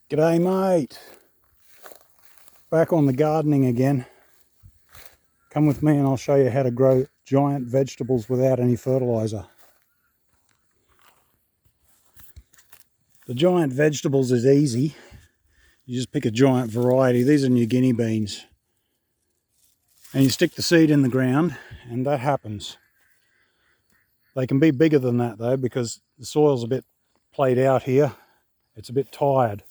G'day mate, back on the gardening again. Come with me and I'll show you how to grow giant vegetables without any fertiliser. The giant vegetables is easy. You just pick a giant variety. These are New Guinea beans. And you stick the seed in the ground and that happens. They can be bigger than that though because the soil's a bit played out here. It's a bit tired.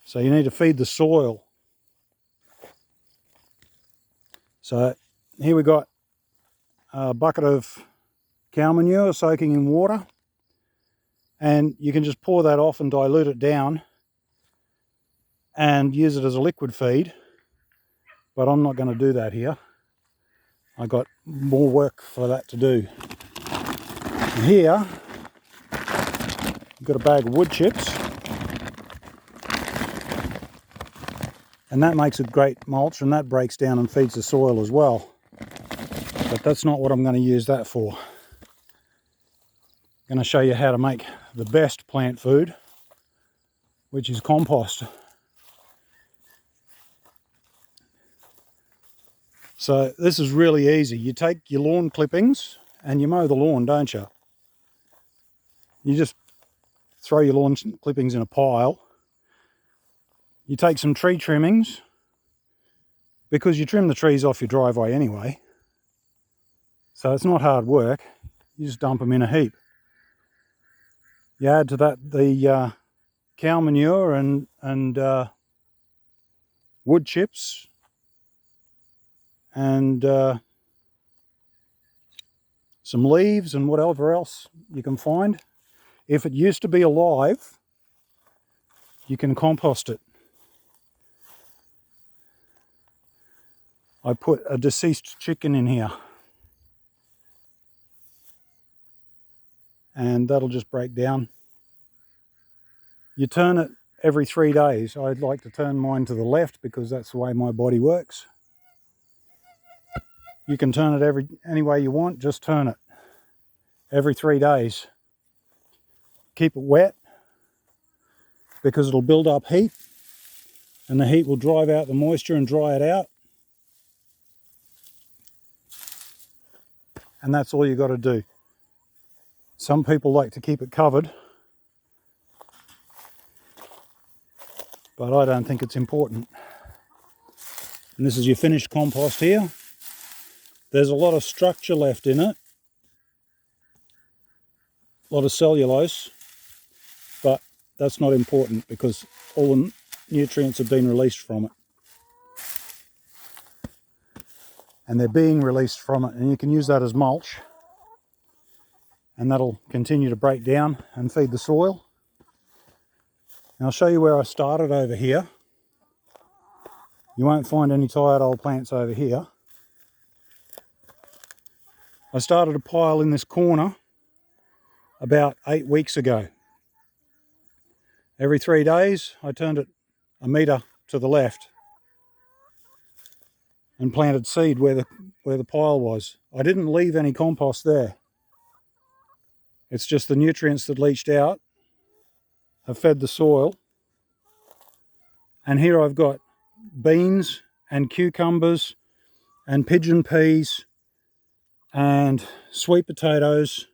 So you need to feed the soil. So here we got a bucket of cow manure soaking in water, and you can just pour that off and dilute it down and use it as a liquid feed, but I'm not going to do that here. I got more work for that to do. And here I've got a bag of wood chips, and that makes a great mulch, and that breaks down and feeds the soil as well, but that's not what I'm going to use that for. I'm going to show you how to make the best plant food, which is compost. So this is really easy. You take your lawn clippings and you mow the lawn, don't you? You just throw your lawn clippings in a pile. You take some tree trimmings, because you trim the trees off your driveway anyway, so it's not hard work. You just dump them in a heap. You add to that the cow manure and wood chips and some leaves and whatever else you can find. If it used to be alive, you can compost it. I put a deceased chicken in here, and that'll just break down. You turn it every 3 days. I'd like to turn mine to the left because that's the way my body works. You can turn it any way you want, just turn it every 3 days. Keep it wet because it'll build up heat, and the heat will drive out the moisture and dry it out. And that's all you got to do. Some people like to keep it covered, but I don't think it's important. And this is your finished compost here. There's a lot of structure left in it, a lot of cellulose, but that's not important because all the nutrients have been released from it. And they're being released from it, and you can use that as mulch, and that'll continue to break down and feed the soil. And I'll show you where I started over here. You won't find any tired old plants over here. I started a pile in this corner about 8 weeks ago. Every 3 days I turned it a metre to the left and planted seed where the pile was. I didn't leave any compost there. It's just the nutrients that leached out have fed the soil. And here I've got beans and cucumbers and pigeon peas and sweet potatoes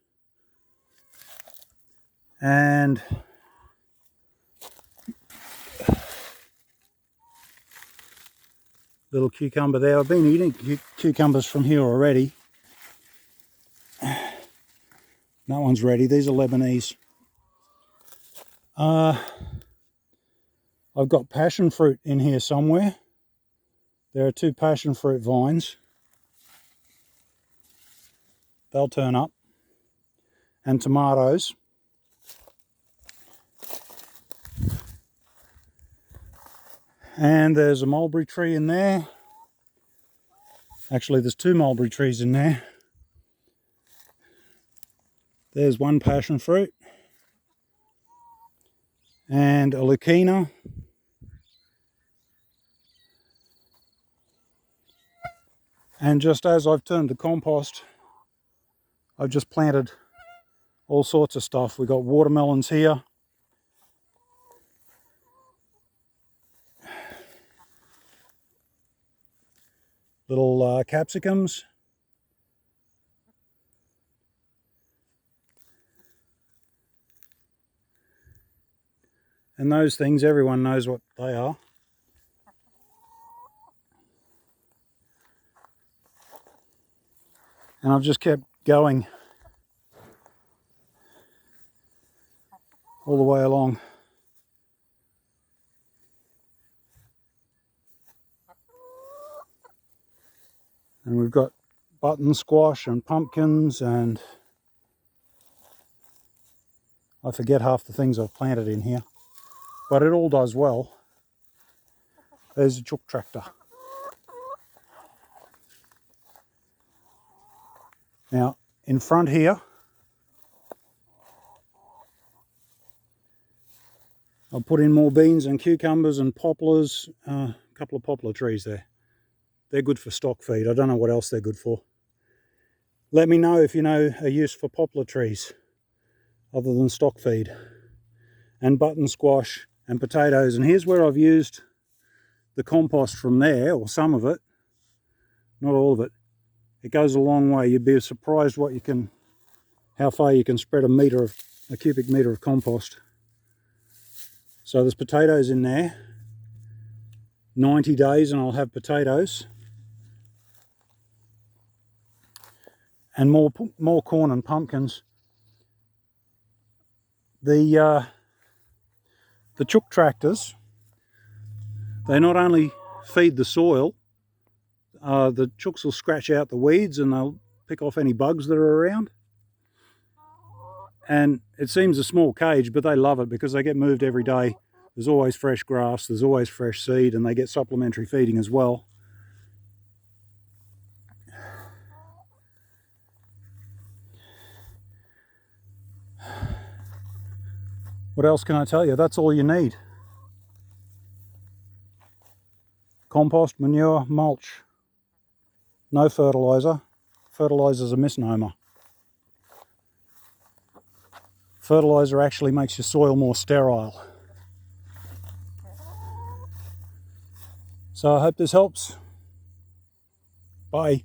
and little cucumber there. I've been eating cucumbers from here already. That one's ready. These are Lebanese. I've got passion fruit in here somewhere. There are 2 passion fruit vines. They'll turn up. And tomatoes. And there's a mulberry tree in there. Actually, there's 2 mulberry trees in there. There's one passion fruit. And a leucaena. And just as I've turned to compost, I've just planted all sorts of stuff. We've got watermelons here. little capsicums. And those things, everyone knows what they are. And I've just kept going all the way along. And we've got button squash and pumpkins, and I forget half the things I've planted in here, but it all does well. There's a chook tractor. Now, in front here, I'll put in more beans and cucumbers and poplars, a couple of poplar trees there. They're good for stock feed. I don't know what else they're good for. Let me know if you know a use for poplar trees other than stock feed. And button squash and potatoes. And here's where I've used the compost from there, or some of it, not all of it. It goes a long way. You'd be surprised what you can, how far you can spread a cubic meter of compost. So there's potatoes in there. 90 days and I'll have potatoes. And more corn and pumpkins. The chook tractors, they not only feed the soil, the chooks will scratch out the weeds and they'll pick off any bugs that are around. And it seems a small cage, but they love it because they get moved every day. There's always fresh grass, there's always fresh seed, and they get supplementary feeding as well. What else can I tell you? That's all you need. Compost, manure, mulch. No fertiliser. Fertiliser's a misnomer. Fertiliser actually makes your soil more sterile. So I hope this helps. Bye.